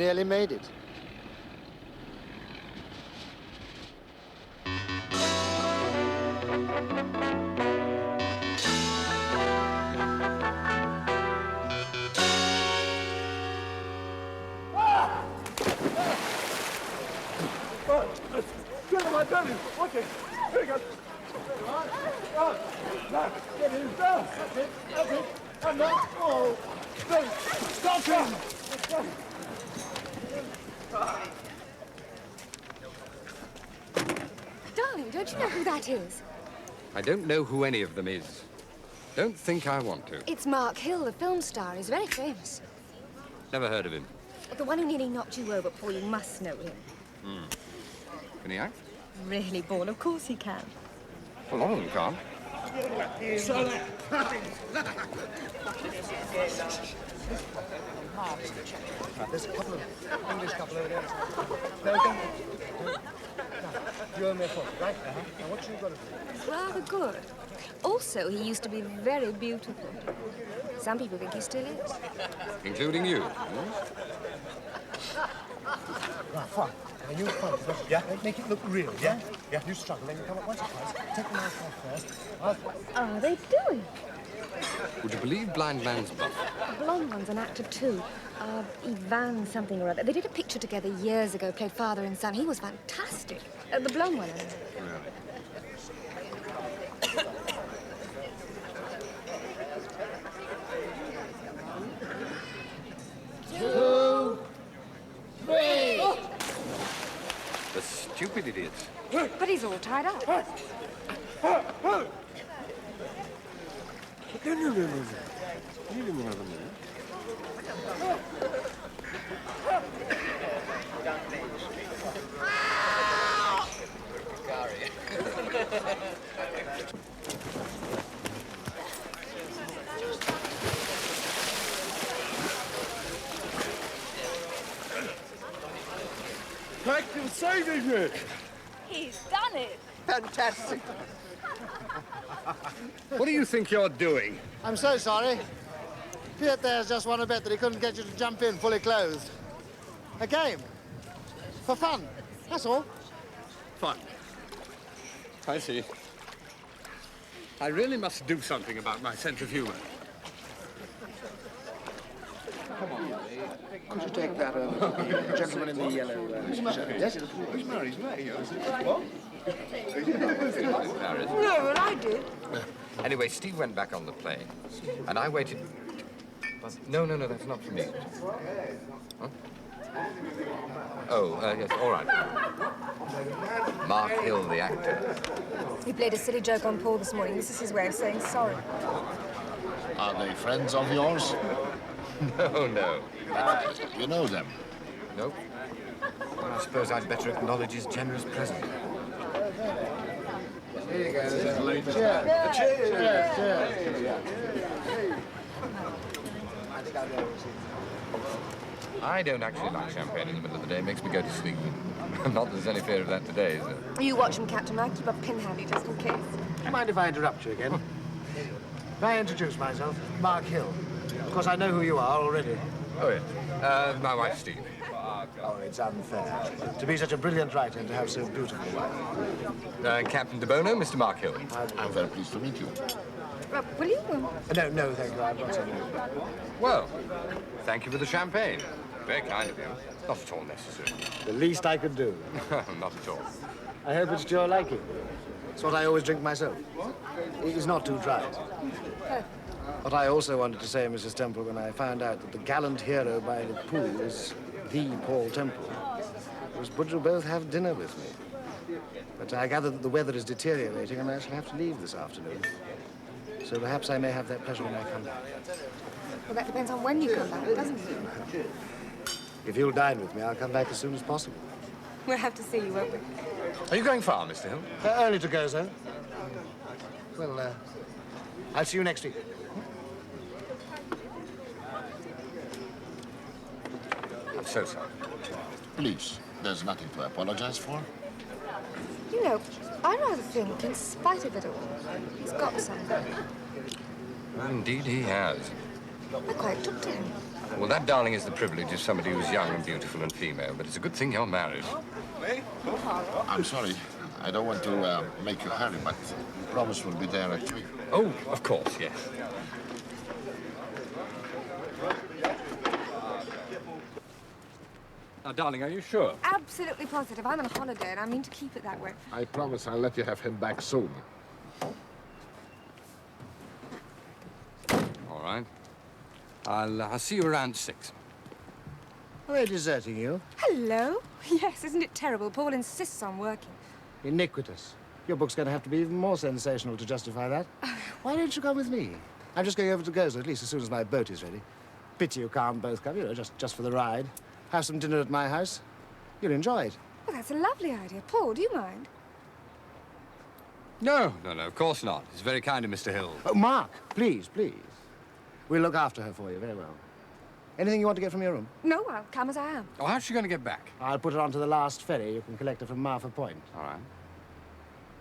nearly made it. Get him, I tell you. Watch it. Here he goes. Get him. That's it. That's it. And now. Oh. Stop him. Darling, don't you know who that is? I don't know who any of them is. Don't think I want to. It's Mark Hill, the film star. He's very famous. Never heard of him. The one who nearly knocked you over, Paul. You must know him. Can he act? Really, Paul? Of course he can. Well, all of them can't. There's a couple of English couple over there. No, don't. You owe me a phone, right? Now, what you got to do? Rather good. Also, he used to be very beautiful. Some people think he still is. Including you. Right, fine. Now, you front, yeah? Make it look real, yeah? Yeah. You struggle, then you come up once or twice. Take the mask off first. What are they doing? Would you believe Blind Man's Buff? The blonde one's an actor, too. Ivan something or other. They did a picture together years ago, played father and son. He was fantastic. The blonde one, I mean. Two, three. The stupid idiots. But he's all tied up. No. Leave him another minute. Thank you for saving me. He's done it. Fantastic. What do you think you're doing? I'm so sorry. Piet there's just won a bet that he couldn't get you to jump in fully clothed. A game. For fun. That's all. Fun. I see. I really must do something about my sense of humor. Could you take that gentleman in the yellow shirt? Yes? He's married, isn't he? No, but I did. Anyway, Steve went back on the plane, and I waited. No, that's not for me. Huh? Oh, yes, all right. Mark Hill, the actor. He played a silly joke on Paul this morning. This is his way of saying sorry. Are they friends of yours? No. You know them? Nope. Well, I suppose I'd better acknowledge his generous present. Here you go. Cheers. I don't actually like champagne in the middle of the day. It makes me go to sleep. Not that there's any fear of that today, is there? You watch him, Captain. I keep a pin handy just in case. Do you mind if I interrupt you again? May I introduce myself? Mark Hill. Of course, I know who you are already. Oh, yes. My wife, Steve. Oh, it's unfair. To be such a brilliant writer and to have so beautiful a wife. Captain De Bono, Mr. Mark Hill. I'm very pleased to meet you. Will you? No, thank you. I'm not so good. Well, thank you for the champagne. Very kind of you. Not at all necessary. The least I could do. Not at all. I hope it's to your liking. It's what I always drink myself. It's not too dry. What I also wanted to say, Mrs. Temple, when I found out that the gallant hero by the pool is the Paul Temple, was would you both have dinner with me? But I gather that the weather is deteriorating and I shall have to leave this afternoon. So perhaps I may have that pleasure when I come back. Well, that depends on when you come back, doesn't it? If you'll dine with me, I'll come back as soon as possible. We'll have to see you, won't we? Are you going far, Mr. Hill? Early to go, sir. Well, I'll see you next week. I'm so sorry. Please, there's nothing to apologize for. You know, I rather think, in spite of it all, he's got something. Well, indeed he has. I quite took to him. Well, that, darling, is the privilege of somebody who's young and beautiful and female, but it's a good thing you're married. I'm sorry. I don't want to make you hurry, but promise will be there at 3. Oh, of course, yes. Now, darling, are you sure? Absolutely positive. I'm on holiday and I mean to keep it that way. I promise I'll let you have him back soon. All right. I'll see you around 6. Are they deserting you? Hello? Yes, isn't it terrible? Paul insists on working. Iniquitous. Your book's going to have to be even more sensational to justify that. Why don't you come with me? I'm just going over to Gozo, at least as soon as my boat is ready. Pity you can't both come, you know, just for the ride. Have some dinner at my house. You'll enjoy it. Well, that's a lovely idea. Paul, do you mind? No, of course not. It's very kind of Mr. Hill. Oh, Mark, please, please. We'll look after her for you, very well. Anything you want to get from your room? No, I'll come as I am. Oh, how's she going to get back? I'll put her onto the last ferry. You can collect her from Martha Point. All right.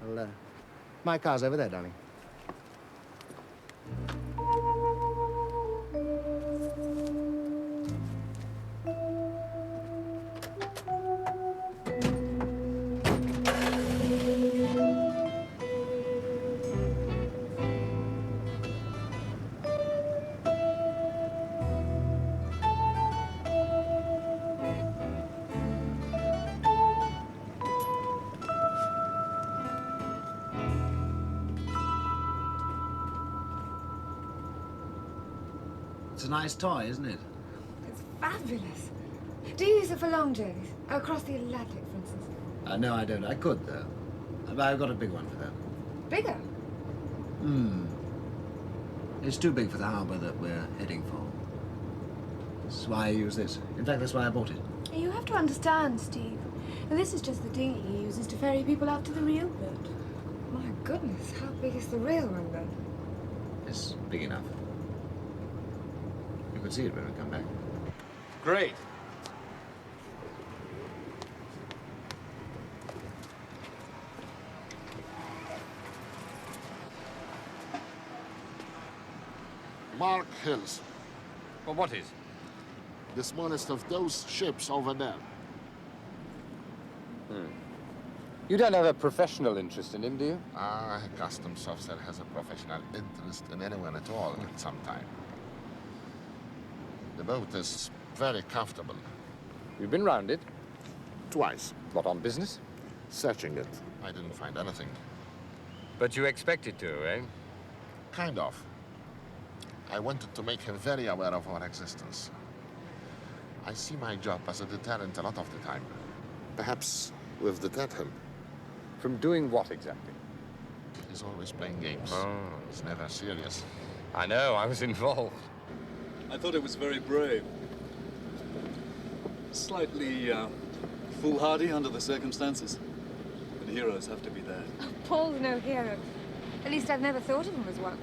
Well, my car's over there, darling. It's a nice toy, isn't it? It's fabulous. Do you use it for long journeys? Across the Atlantic, for instance? No, I don't. I could, though. But I've got a big one for that. Bigger? It's too big for the harbour that we're heading for. That's why I use this. In fact, that's why I bought it. You have to understand, Steve. This is just the dinghy he uses to ferry people out to the real boat. My goodness, how big is the real one, then? It's big enough. You could see it when we come back. Great. Mark Hills, Well, what is? the smallest of those ships over there. You don't have a professional interest in him, do you? Customs officer has a professional interest in anyone at all at some time. The boat is very comfortable. You've been round it? Twice. What, on business? Searching it. I didn't find anything. But you expected to, eh? Kind of. I wanted to make him very aware of our existence. I see my job as a deterrent a lot of the time. Perhaps we've deterred him. From doing what exactly? He's always playing games. Oh. He's never serious. I know, I was involved. I thought it was very brave. Slightly foolhardy under the circumstances. But heroes have to be that. Paul's no hero. At least I've never thought of him as one.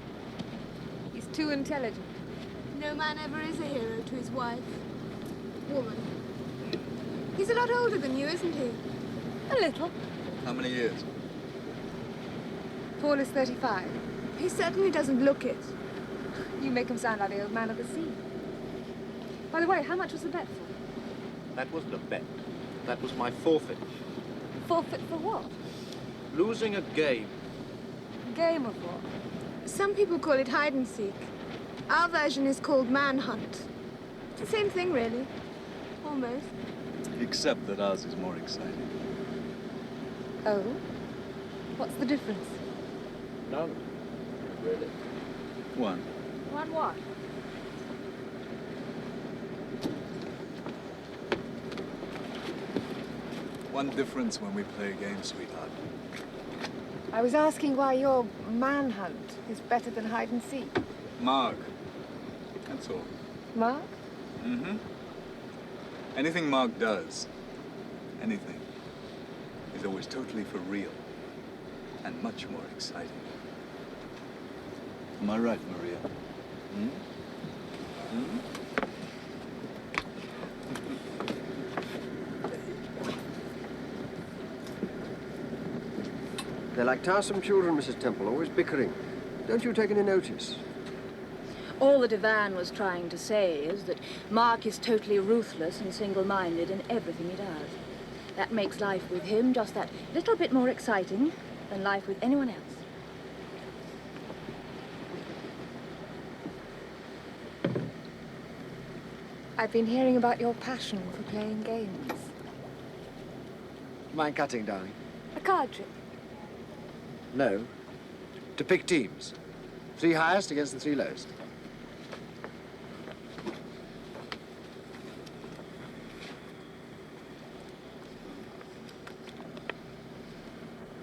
He's too intelligent. No man ever is a hero to his wife. Woman. He's a lot older than you, isn't he? A little. How many years? Paul is 35. He certainly doesn't look it. You make him sound like the old man of the sea. By the way, how much was the bet for? That wasn't a bet. That was my forfeit. Forfeit for what? Losing a game. Game of what? Some people call it hide and seek. Our version is called manhunt. It's the same thing, really. Almost. Except that ours is more exciting. Oh? What's the difference? None. Really. One. One what? One difference when we play a game, sweetheart. I was asking why your manhunt is better than hide and seek. Mark. That's all. Mark? Mm-hmm. Anything Mark does, anything, is always totally for real and much more exciting. Am I right, Maria? Hmm? Hmm? They're like tiresome children, Mrs. Temple, always bickering. Don't you take any notice? All that Ivan was trying to say is that Mark is totally ruthless and single-minded in everything he does. That makes life with him just that little bit more exciting than life with anyone else. I've been hearing about your passion for playing games. Mind cutting, darling? A card trick. No. To pick teams. 3 highest against the 3 lowest.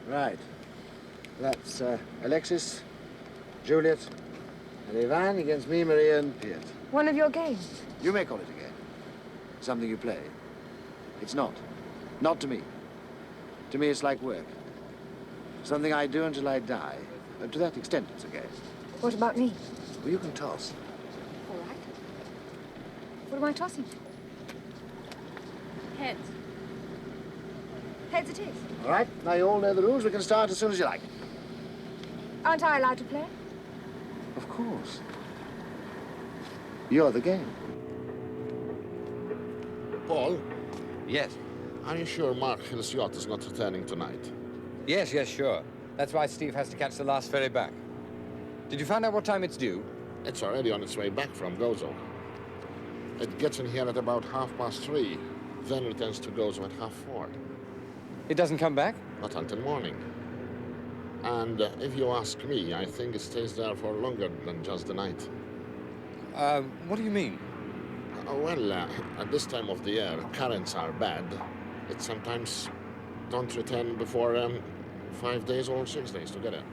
Right. That's Alexis, Juliet, and Ivan against me, Maria, and Piet. One of your games. You may call it a game. Something you play. It's not. Not to me. To me, it's like work. Something I do until I die. And to that extent, it's a game. What about me? Well, you can toss. All right. What am I tossing? Heads. Heads it is. All right. Now you all know the rules. We can start as soon as you like. Aren't I allowed to play? Of course. You're the game. Paul, Yes. are you sure Mark Hill's yacht is not returning tonight? Yes, sure. That's why Steve has to catch the last ferry back. Did you find out what time it's due? It's already on its way back from Gozo. It gets in here at about 3:30, then returns to Gozo at 4:30. It doesn't come back? Not until morning. And if you ask me, I think it stays there for longer than just the night. What do you mean? At this time of the year, currents are bad. It sometimes don't return before 5 days or 6 days together.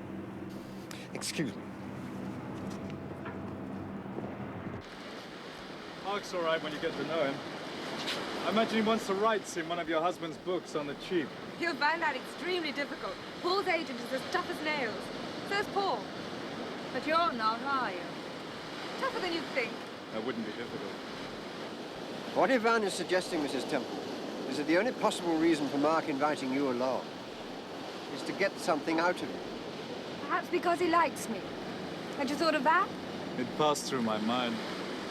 Excuse me. Mark's all right when you get to know him. I imagine he wants to write in one of your husband's books on the cheap. You'll find that extremely difficult. Paul's agent is as tough as nails. So's Paul. But you're not, are you? Tougher than you think. That wouldn't be difficult. What Ivan is suggesting, Mrs. Temple, is that the only possible reason for Mark inviting you along is to get something out of you. Perhaps because he likes me. Had you thought of that? It passed through my mind.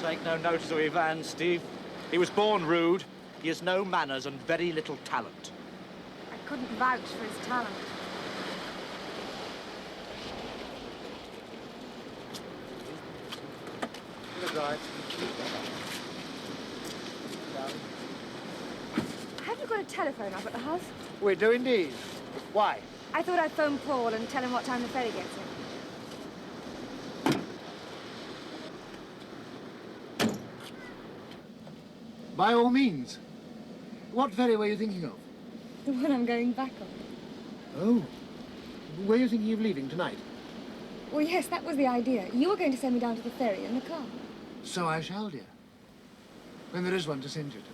Take no notice of Ivan, Steve. He was born rude. He has no manners and very little talent. I couldn't vouch for his talent. Good night. Have you got a telephone up at the house? We do indeed. Why? I thought I'd phone Paul and tell him what time the ferry gets in. By all means. What ferry were you thinking of? The one I'm going back on. Oh. Were you thinking of leaving tonight? Well, yes, that was the idea. You were going to send me down to the ferry in the car. So I shall, dear. When there is one to send you to.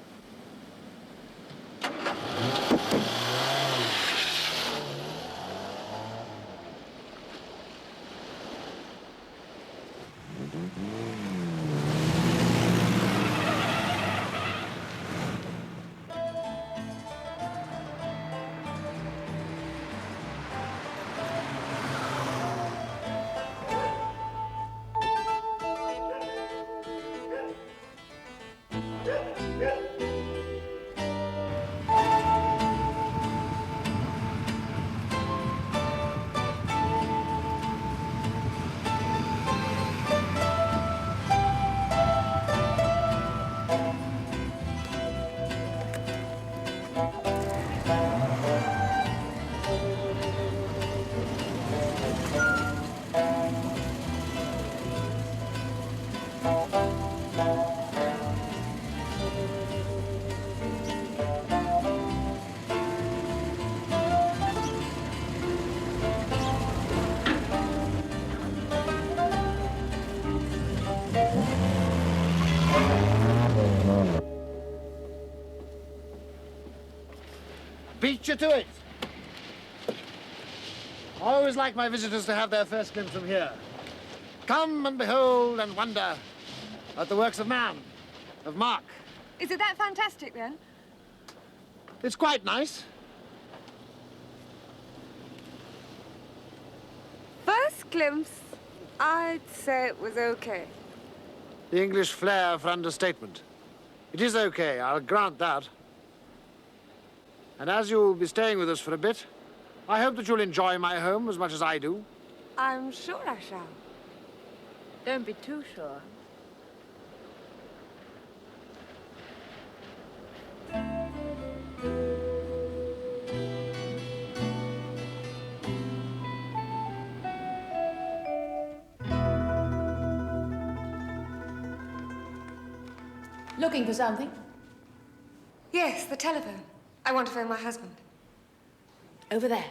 Beat you to it. I always like my visitors to have their first glimpse from here. Come and behold and wonder at the works of man, of Mark. Is it that fantastic, then? It's quite nice. First glimpse, I'd say it was okay. the English flair for understatement. It is okay, I'll grant that. And as you'll be staying with us for a bit, I hope that you'll enjoy my home as much as I do. I'm sure I shall. Don't be too sure. Looking for something? Yes, the telephone. I want to phone my husband. Over there.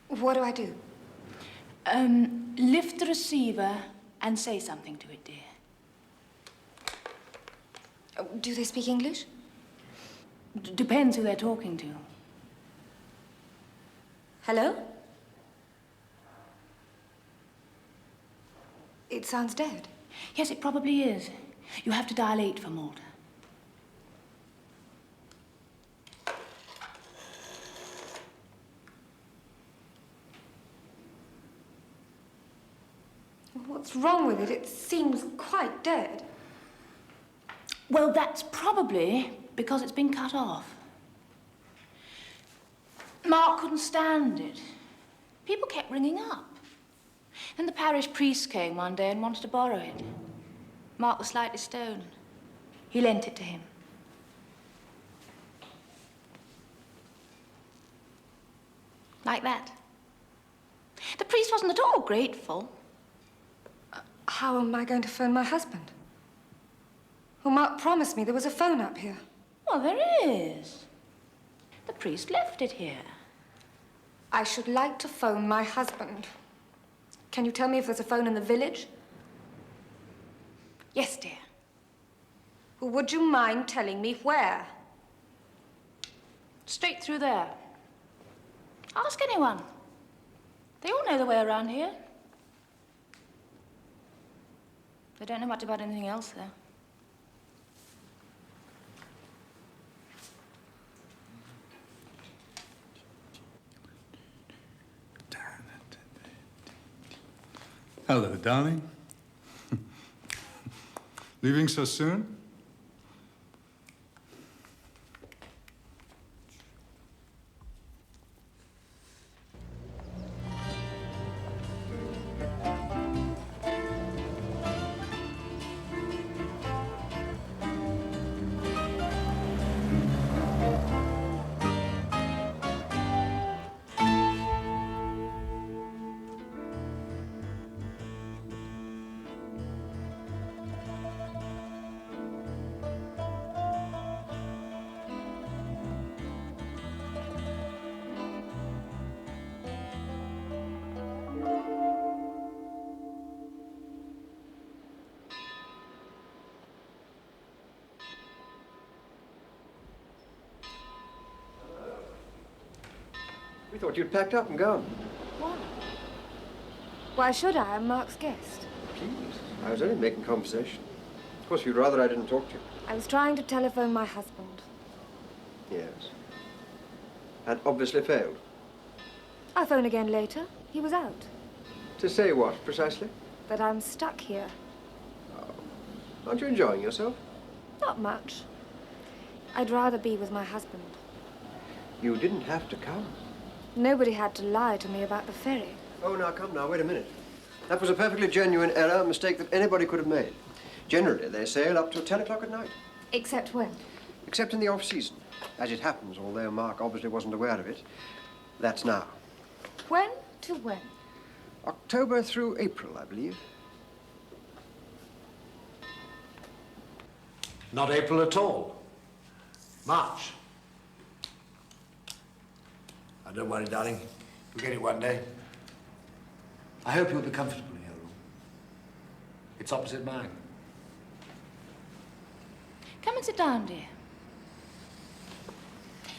What do I do? Lift the receiver and say something to it, dear. Oh, do they speak English? Depends who they're talking to. Hello? It sounds dead. Yes, it probably is. You have to dial 8 for Malta. What's wrong with it? It seems quite dead. Well, that's probably because it's been cut off. Mark couldn't stand it. People kept ringing up. Then the parish priest came one day and wanted to borrow it. Mark was slightly stoned. He lent it to him. Like that. The priest wasn't at all grateful. How am I going to phone my husband? Well, Mark promised me there was a phone up here. Well, there is. The priest left it here. I should like to phone my husband. Can you tell me if there's a phone in the village? Yes, dear. Well, would you mind telling me where? Straight through there. Ask anyone. They all know the way around here. They don't know much about anything else, though. Hello, darling. Leaving so soon? We thought you'd packed up and gone. Why? Why should I? I'm Mark's guest. Please. I was only making conversation. Of course, you'd rather I didn't talk to you. I was trying to telephone my husband. Yes. And obviously failed. I'll phone again later. He was out. To say what, precisely? That I'm stuck here. Aren't you enjoying yourself? Not much. I'd rather be with my husband. You didn't have to come. Nobody had to lie to me about the ferry. Oh, now, come now, wait a minute. That was a perfectly genuine error, a mistake that anybody could have made. Generally, they sail up till 10 o'clock at night. Except when? Except in the off-season. As it happens, although Mark obviously wasn't aware of it, that's now. When to when? October through April, I believe. Not April at all. March. Oh, don't worry, darling. You'll get it one day. I hope you'll be comfortable in your room. It's opposite mine. Come and sit down, dear.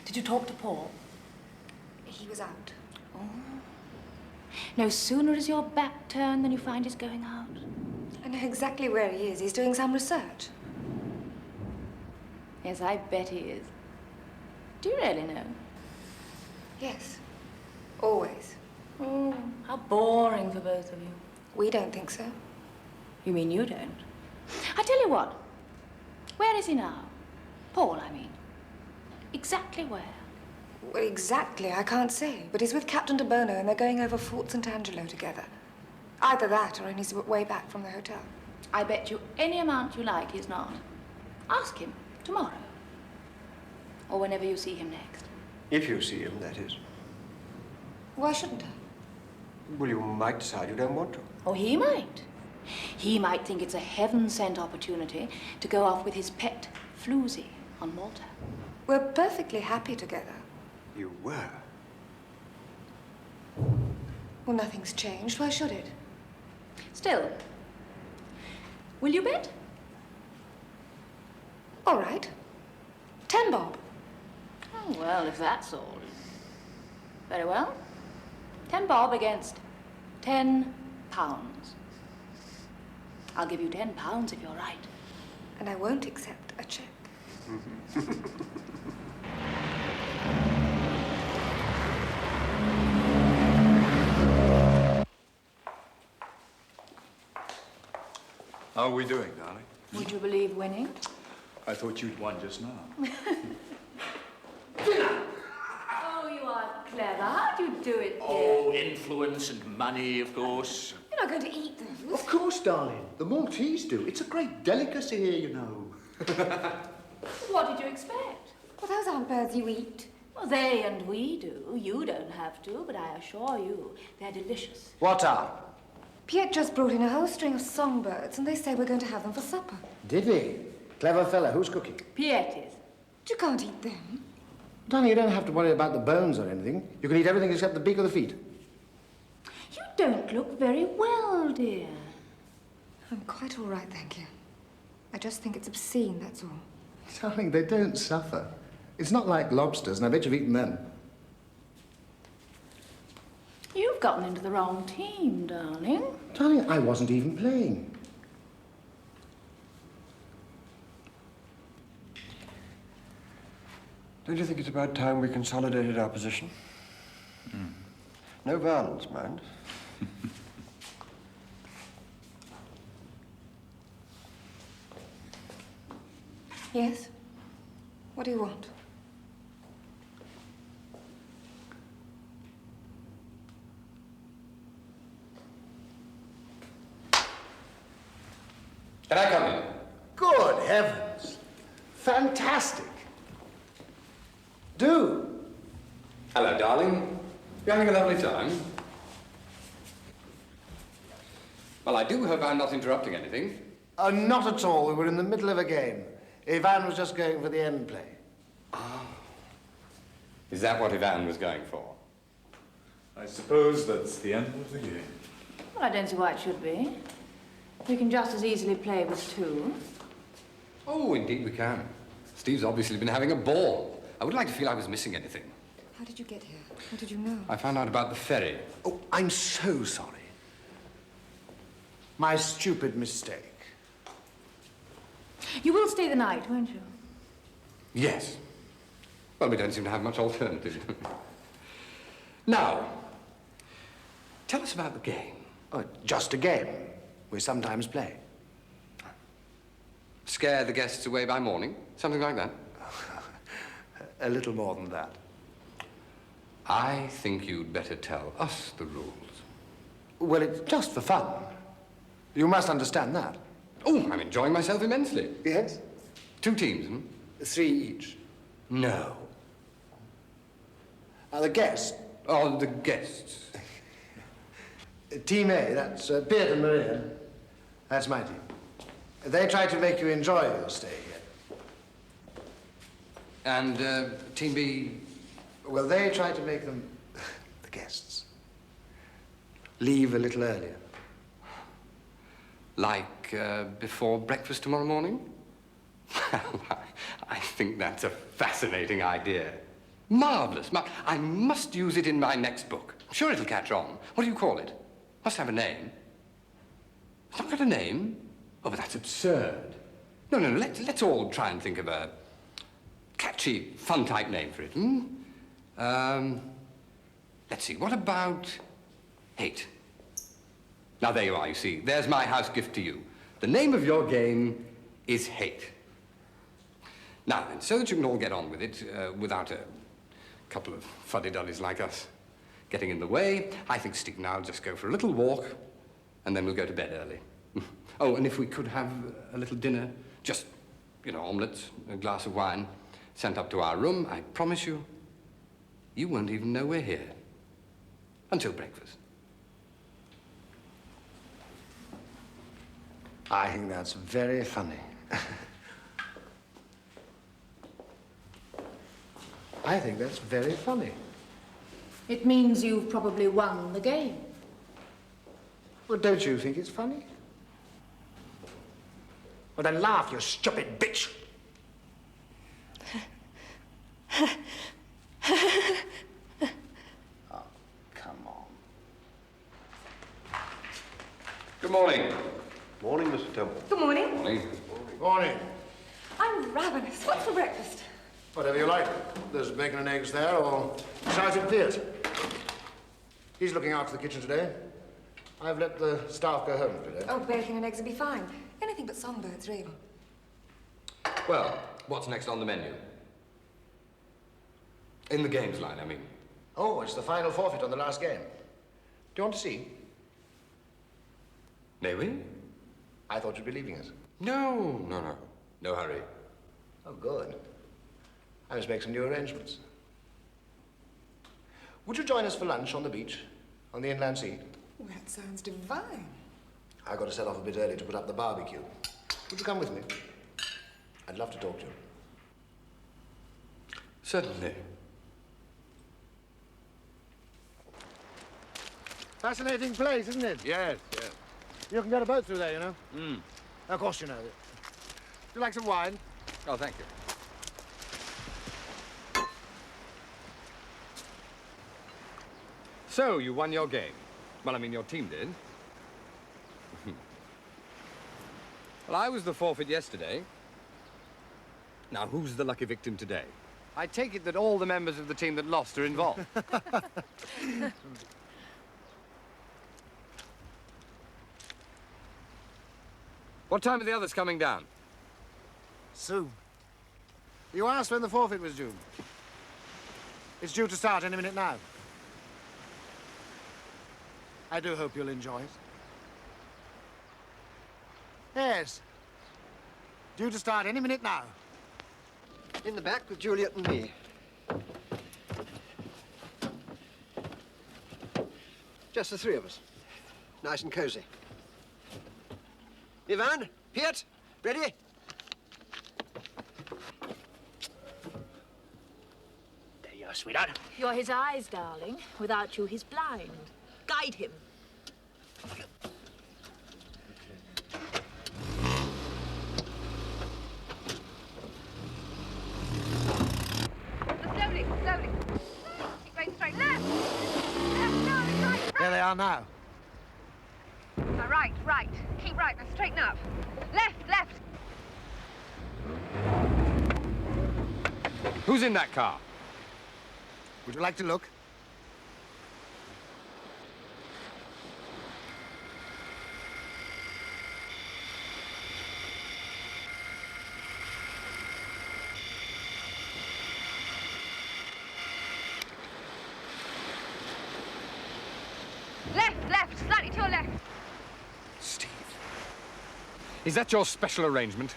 Did you talk to Paul? He was out. Oh. No sooner is your back turned than you find he's going out. I know exactly where he is. He's doing some research. Yes, I bet he is. Do you really know? Yes. Always. Oh, how boring for both of you. We don't think so. You mean you don't? I tell you what. Where is he now? Paul, I mean. Exactly where? Well, exactly, I can't say. But he's with Captain de Bono and they're going over Fort St. Angelo together. Either that or he's way back from the hotel. I bet you any amount you like he's not. Ask him tomorrow. Or whenever you see him next. If you see him, that is. Why shouldn't I? Well, you might decide you don't want to. Oh, he might. He might think it's a heaven-sent opportunity to go off with his pet, Floozy, on Malta. We're perfectly happy together. You were? Well, nothing's changed. Why should it? Still, will you bet? All right. 10 bob. Oh, well, if that's all. Very well. 10 bob against 10 pounds. I'll give you 10 pounds if you're right. And I won't accept a check. How are we doing, darling? Would you believe winning? I thought you'd won just now. Oh, you are clever. How do you do it, dear? Oh, influence and money, of course. You're not going to eat those. Of course, darling. The Maltese do. It's a great delicacy here, you know. What did you expect? Well, those aren't birds you eat. Well, they and we do. You don't have to, but I assure you, they're delicious. What are? Piet just brought in a whole string of songbirds, and they say we're going to have them for supper. Did he? Clever fella. Who's cooking? Piet is. But you can't eat them. Darling, you don't have to worry about the bones or anything. You can eat everything except the beak or the feet. You don't look very well, dear. I'm quite all right, thank you. I just think it's obscene, that's all. Darling, they don't suffer. It's not like lobsters, and I bet you've eaten them. You've gotten into the wrong team, darling. Darling, I wasn't even playing. Don't you think it's about time we consolidated our position? No violence, mind. Yes? What do you want? Can I come in? Good heavens. Fantastic. Do. Hello, darling. You having a lovely time? Well, I do hope I'm not interrupting anything. Not at all. We were in the middle of a game. Ivan was just going for the end play. Is that what Ivan was going for? I suppose that's the end of the game. Well, I don't see why it should be. We can just as easily play with two. Oh, indeed we can. Steve's obviously been having a ball. I would like to feel I was missing anything. How did you get here? How did you know? I found out about the ferry. Oh, I'm so sorry. My stupid mistake. You will stay the night, won't you? Yes. Well, we don't seem to have much alternative. Now, tell us about the game. Oh, just a game. We sometimes play. Scare the guests away by morning? Something like that? A little more than that. I think you'd better tell us the rules. Well, it's just for fun. You must understand that. Oh, I'm enjoying myself immensely. Yes? 2 teams, hmm? 3 each. No. The guests. Oh, the guests. Team A, that's Piet and Maria. That's my team. They try to make you enjoy your stay here. And Team B? Well, they try to make them, the guests, leave a little earlier. Like before breakfast tomorrow morning? Well, I think that's a fascinating idea. Marvelous. I must use it in my next book. I'm sure it'll catch on. What do you call it? Must have a name. It's not got a name? Oh, but that's absurd. No, let's all try and think of a catchy, fun-type name for it, hmm? Let's see, what about hate? Now, there you are, you see. There's my house gift to you. The name of your game is hate. Now, then, so that you can all get on with it without a couple of fuddy-duddies like us getting in the way, I think Steve and I'll just go for a little walk, and then we'll go to bed early. Oh, and if we could have a little dinner, just, you know, omelettes, a glass of wine, sent up to our room, I promise you, you won't even know we're here. Until breakfast. I think that's very funny. I think that's very funny. It means you've probably won the game. Well, don't you think it's funny? Well, then laugh, you stupid bitch. Oh, come on. Good morning. Morning, Mr. Temple. Good morning. Morning. Morning. I'm ravenous. What's for breakfast? Whatever you like. There's bacon and eggs there, or shouted Piers. He's looking after the kitchen today. I've let the staff go home today. Oh, bacon and eggs would be fine. Anything but songbirds, really. Well, what's next on the menu? In the games line, I mean. Oh, it's the final forfeit on the last game. Do you want to see? May we? I thought you'd be leaving us. No. No hurry. Oh, good. I must make some new arrangements. Would you join us for lunch on the beach, on the inland sea? Oh, that sounds divine. I've got to set off a bit early to put up the barbecue. Would you come with me? I'd love to talk to you. Certainly. Fascinating place, isn't it? Yes, yes. You can get a boat through there, you know. Mm. Of course you know. Would you like some wine? Oh, thank you. So, you won your game. Well, I mean, your team did. Well, I was the forfeit yesterday. Now, who's the lucky victim today? I take it that all the members of the team that lost are involved. What time are the others coming down? Soon. You asked when the forfeit was due. It's due to start any minute now. I do hope you'll enjoy it. Yes. Due to start any minute now. In the back with Juliet and me. Just the three of us. Nice and cozy. Ivan, Piet, ready? There you are, sweetheart. You're his eyes, darling. Without you, he's blind. Guide him. Slowly. Keep going straight. Left. Right. There they are now. Right. Keep right. Now straighten up. Left. Who's in that car? Would you like to look? Left. Slightly to your left. Steve. Is that your special arrangement?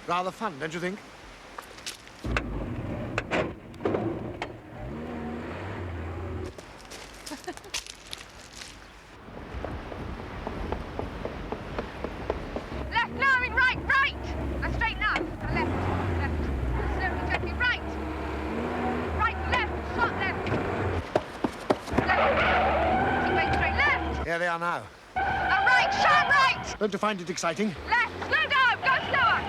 Rather fun, don't you think? Left, lowering, right. Now straighten up. Now left. Slowly, gently, right. Right, left, sharp left. Left. Keep going straight, left. Here they are now. Now right, sharp right. Don't you find it exciting? Left, slow down, go slower.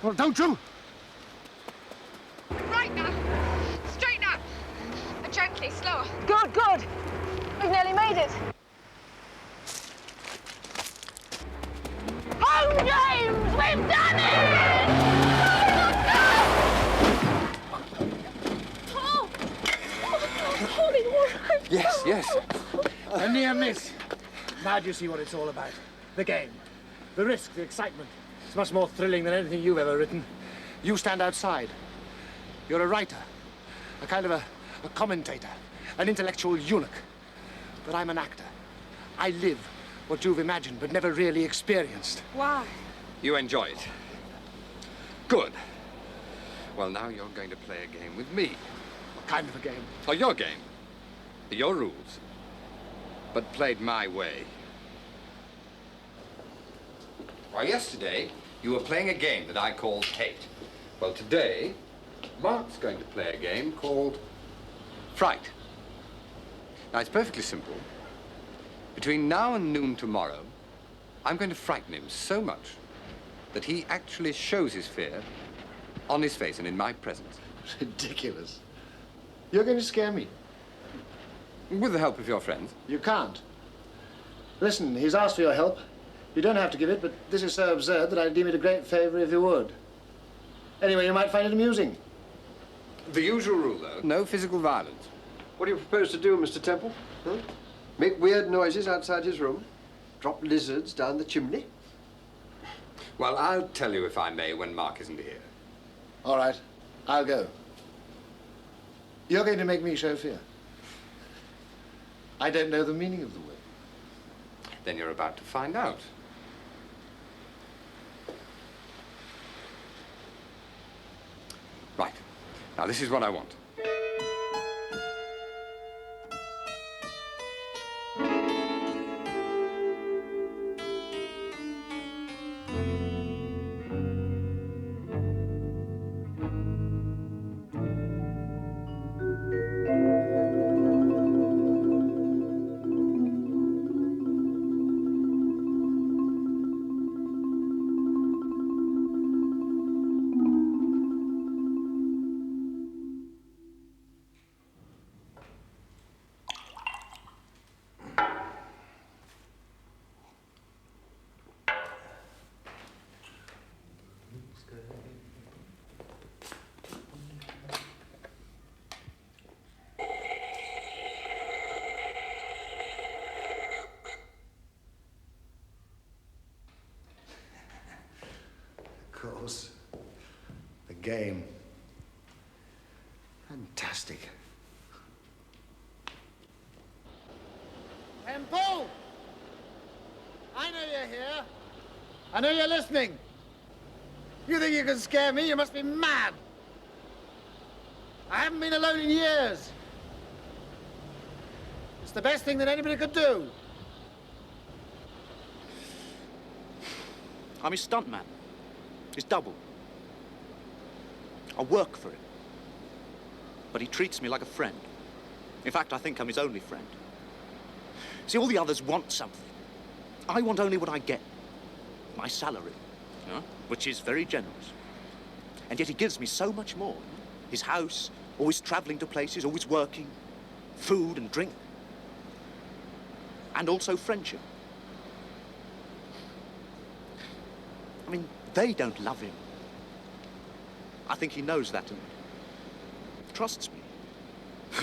Well, don't you? Right now. Straighten up. And gently, slower. Good. We've nearly made it. Home, James! We've done it! A near miss. Now do you see what it's all about? The game. The risk, the excitement. It's much more thrilling than anything you've ever written. You stand outside. You're a writer. A kind of a commentator. An intellectual eunuch. But I'm an actor. I live what you've imagined but never really experienced. Why? You enjoy it. Good. Well, now you're going to play a game with me. What kind of a game? Oh, your game. Your rules. But played my way. Well, yesterday, you were playing a game that I called Hate. Well, today, Mark's going to play a game called Fright. Now, it's perfectly simple. Between now and noon tomorrow, I'm going to frighten him so much that he actually shows his fear on his face and in my presence. Ridiculous. You're going to scare me. With the help of your friends. You can't. Listen, he's asked for your help. You don't have to give it, but this is so absurd that I'd deem it a great favor if you would. Anyway, you might find it amusing. The usual rule, though, no physical violence. What do you propose to do, Mr. Temple? Huh? Make weird noises outside his room? Drop lizards down the chimney? Well, I'll tell you, if I may, when Mark isn't here. All right, I'll go. You're going to make me show fear. I don't know the meaning of the word. Then you're about to find out. Right. Now, this is what I want. Of course. The game. Fantastic. Temple! I know you're here. I know you're listening. You think you can scare me? You must be mad. I haven't been alone in years. It's the best thing that anybody could do. I'm his stuntman. His double. I work for him. But he treats me like a friend. In fact, I think I'm his only friend. See, all the others want something. I want only what I get. My salary, you know, which is very generous. And yet he gives me so much more. His house, always traveling to places, always working, food and drink. And also friendship. I mean, they don't love him. I think he knows that and trusts me.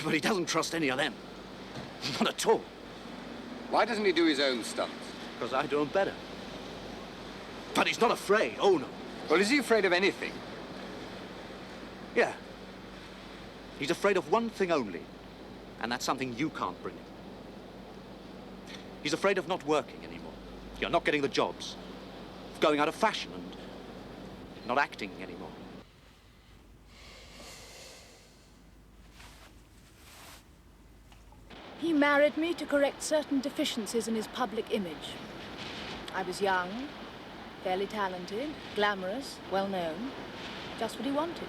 But he doesn't trust any of them. Not at all. Why doesn't he do his own stunts? Because I do them better. But he's not afraid, oh no. Well, is he afraid of anything? Yeah. He's afraid of one thing only, and that's something you can't bring him. He's afraid of not working anymore. You're not getting the jobs. Of going out of fashion and not acting anymore. He married me to correct certain deficiencies in his public image. I was young, fairly talented, glamorous, well-known. Just what he wanted.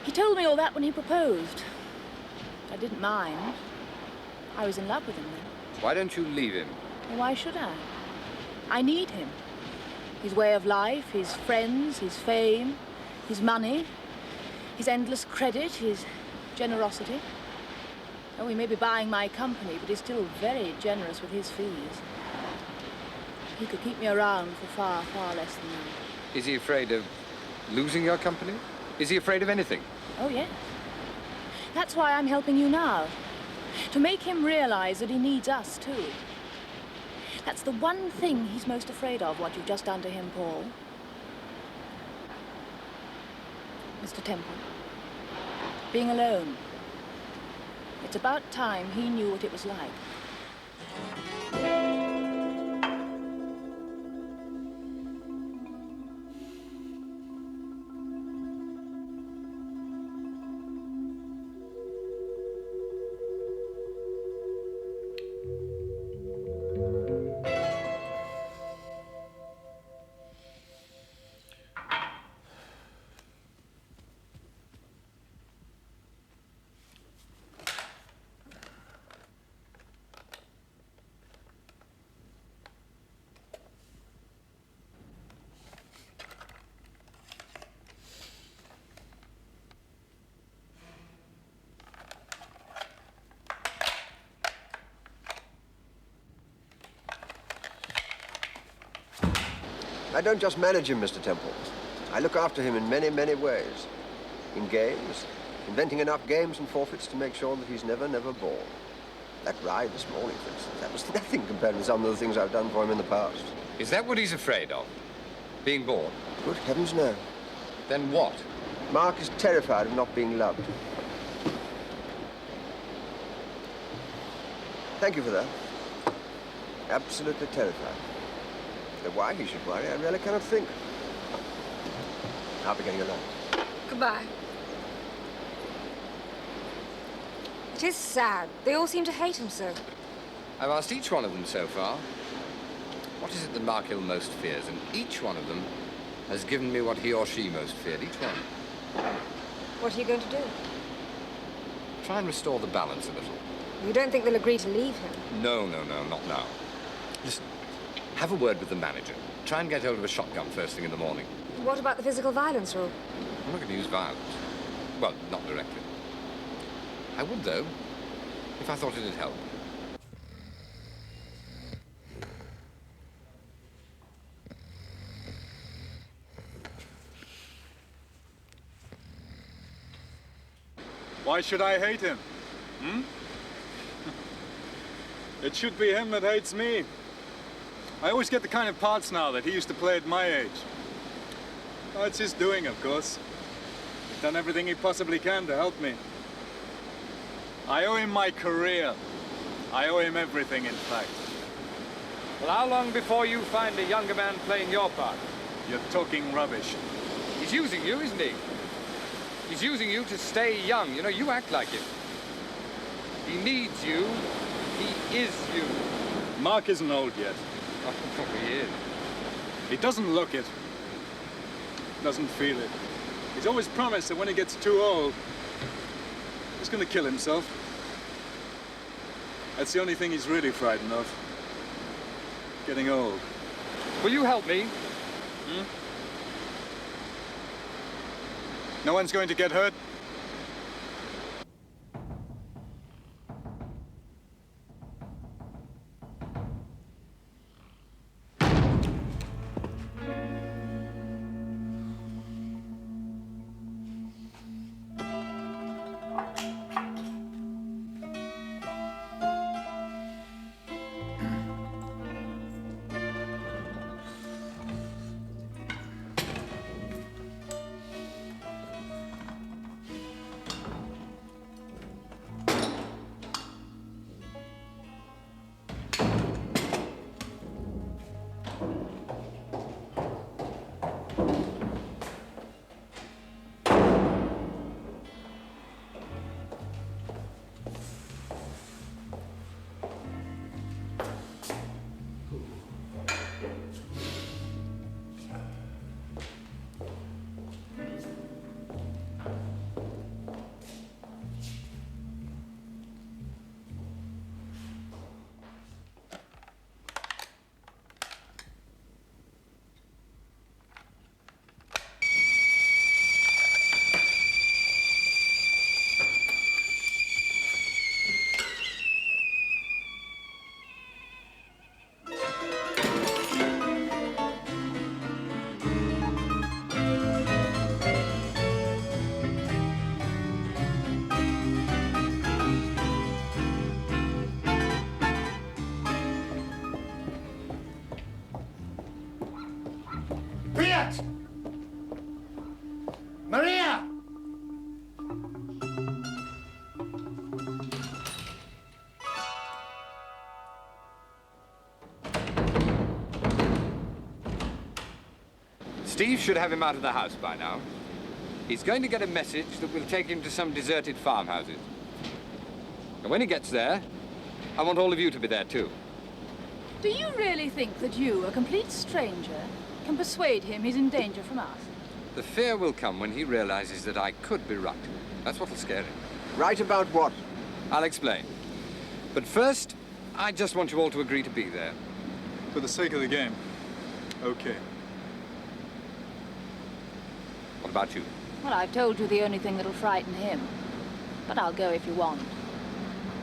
He told me all that when he proposed. I didn't mind. I was in love with him then. Why don't you leave him? Well, why should I? I need him. His way of life, his friends, his fame, his money, his endless credit, his generosity. Oh, he may be buying my company, but he's still very generous with his fees. He could keep me around for far, far less than that. Is he afraid of losing your company? Is he afraid of anything? Oh, yes. That's why I'm helping you now. To make him realize that he needs us, too. That's the one thing he's most afraid of, what you've just done to him, Paul. Mr. Temple, being alone. It's about time he knew what it was like. I don't just manage him, Mr. Temple. I look after him in many, many ways. In games, inventing enough games and forfeits to make sure that he's never bored. That ride this morning, for instance, that was nothing compared with some of the things I've done for him in the past. Is that what he's afraid of? Being bored? Good heavens, no. Then what? Mark is terrified of not being loved. Thank you for that. Absolutely terrified. Though why he should worry, I really cannot think. I'll be getting along. Goodbye. It is sad. They all seem to hate him so. I've asked each one of them so far, what is it that Mark Hill most fears? And each one of them has given me what he or she most feared, each one. What are you going to do? Try and restore the balance a little. You don't think they'll agree to leave him? No, not now. Listen, have a word with the manager. Try and get hold of a shotgun first thing in the morning. What about the physical violence rule? I'm not going to use violence. Well, not directly. I would, though, if I thought it'd help. Why should I hate him? It should be him that hates me. I always get the kind of parts now that he used to play at my age. Oh, it's his doing, of course. He's done everything he possibly can to help me. I owe him my career. I owe him everything, in fact. Well, how long before you find a younger man playing your part? You're talking rubbish. He's using you, isn't he? He's using you to stay young. You know, you act like him. He needs you. He is you. Mark isn't old yet. Oh, he is. He doesn't look it. Doesn't feel it. He's always promised that when he gets too old, he's going to kill himself. That's the only thing he's really frightened of. Getting old. Will you help me? No one's going to get hurt? Cleve should have him out of the house by now. He's going to get a message that will take him to some deserted farmhouses. And when he gets there, I want all of you to be there too. Do you really think that you, a complete stranger, can persuade him he's in danger from us? The fear will come when he realizes that I could be right. That's what'll scare him. Right about what? I'll explain. But first, I just want you all to agree to be there. For the sake of the game. Okay. What about you? Well, I've told you the only thing that'll frighten him. But I'll go if you want.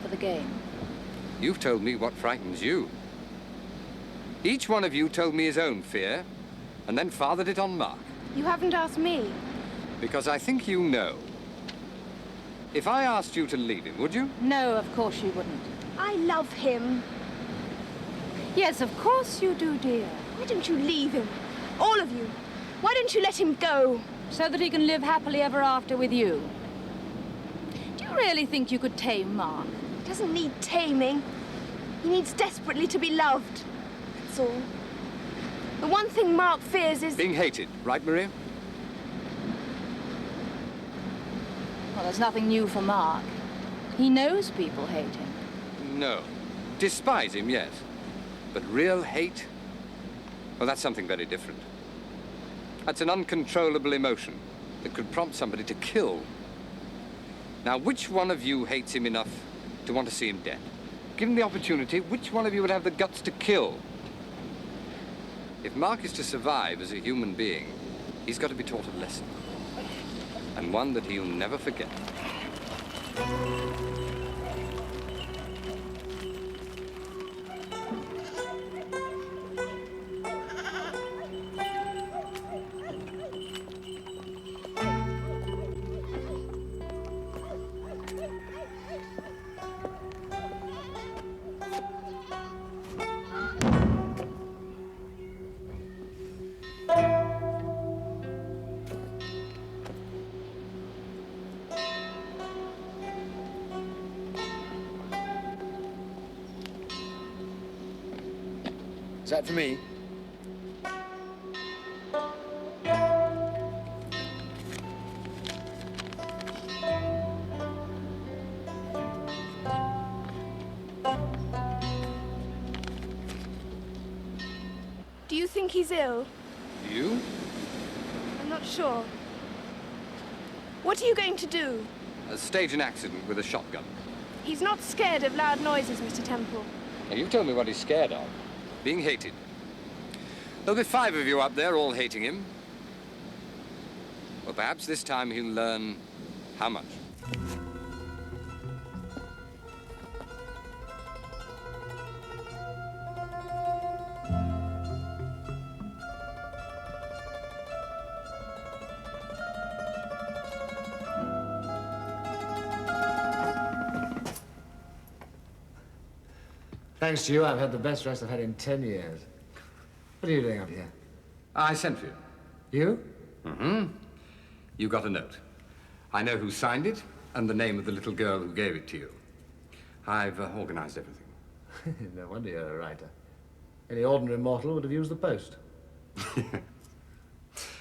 For the game. You've told me what frightens you. Each one of you told me his own fear, and then fathered it on Mark. You haven't asked me. Because I think you know. If I asked you to leave him, would you? No, of course you wouldn't. I love him. Yes, of course you do, dear. Why don't you leave him? All of you. Why don't you let him go? So that he can live happily ever after with you. Do you really think you could tame Mark? He doesn't need taming. He needs desperately to be loved. That's all. The one thing Mark fears is... being hated, right, Maria? Well, there's nothing new for Mark. He knows people hate him. No. Despise him, yes. But real hate? Well, that's something very different. That's an uncontrollable emotion that could prompt somebody to kill. Now, which one of you hates him enough to want to see him dead? Given the opportunity, which one of you would have the guts to kill? If Mark is to survive as a human being, he's got to be taught a lesson. And one that he'll never forget. Is that for me? Do you think he's ill? You? I'm not sure. What are you going to do? Stage an accident with a shotgun. He's not scared of loud noises, Mr. Temple. Now, you've told me what he's scared of. Being hated. There'll be 5 of you up there all hating him. Well, perhaps this time he'll learn how much. Thanks to you, I've had the best rest I've had in 10 years. What are you doing up here? I sent for you. You? Mm-hmm. You got a note. I know who signed it and the name of the little girl who gave it to you. I've organized everything. No wonder you're a writer. Any ordinary mortal would have used the post.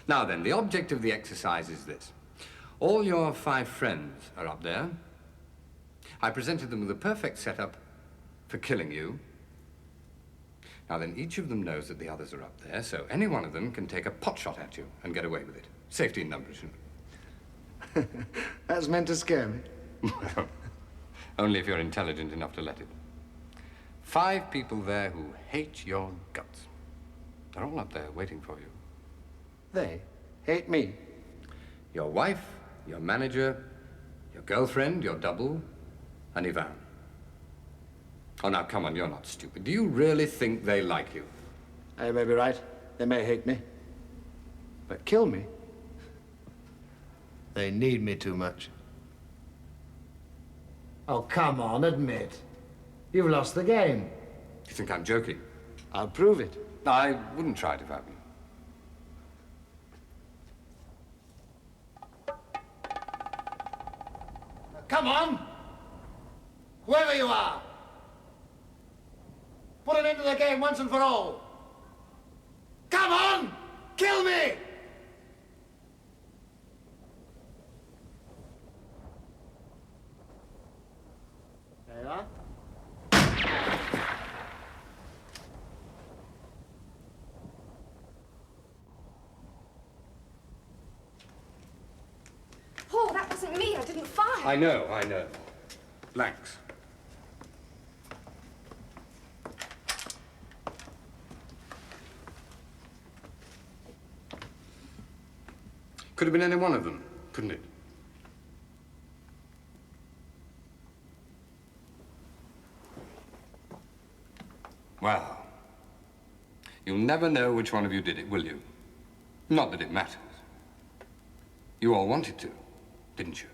Now then, the object of the exercise is this. All your 5 friends are up there. I presented them with a perfect setup for killing you. Now then, each of them knows that the others are up there, so any one of them can take a pot shot at you and get away with it. Safety in numbers, you know. That's meant to scare me. Well, only if you're intelligent enough to let it. 5 people there who hate your guts. They're all up there waiting for you. They hate me? Your wife, your manager, your girlfriend, your double, and Ivan. Oh, now, come on, you're not stupid. Do you really think they like you? You may be right. They may hate me. But kill me? They need me too much. Oh, come on, admit. You've lost the game. You think I'm joking? I'll prove it. I wouldn't try it if I were you. Come on! Whoever you are! Put an end to the game once and for all! Come on! Kill me! I didn't fire. I know, I know. Blanks. Could have been any one of them, couldn't it? Well, you'll never know which one of you did it, will you? Not that it matters. You all wanted to, didn't you?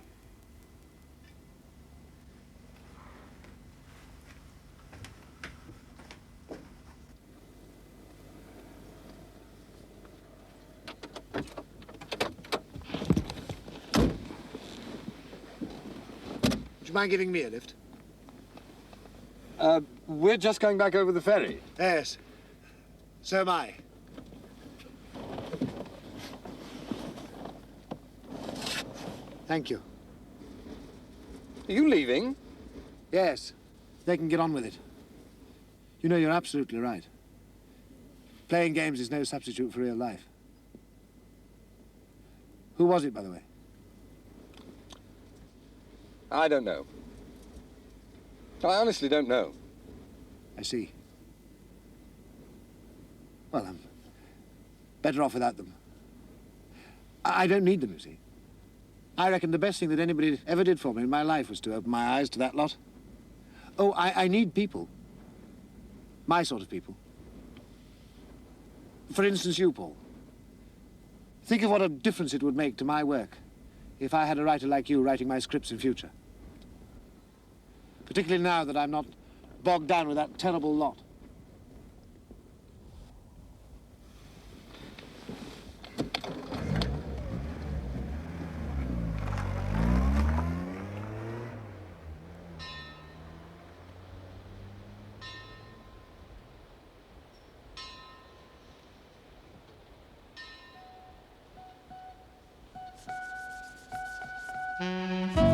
Would you mind giving me a lift? We're just going back over the ferry. Yes. So am I. Thank you. Are you leaving? Yes. They can get on with it. You know, you're absolutely right. Playing games is no substitute for real life. Who was it, by the way? I don't know. I honestly don't know. I see. Well, I'm better off without them. I don't need them, you see. I reckon the best thing that anybody ever did for me in my life was to open my eyes to that lot. Oh, I need people. My sort of people. For instance, you, Paul. Think of what a difference it would make to my work if I had a writer like you writing my scripts in future. Particularly now that I'm not bogged down with that terrible lot. Mm-hmm.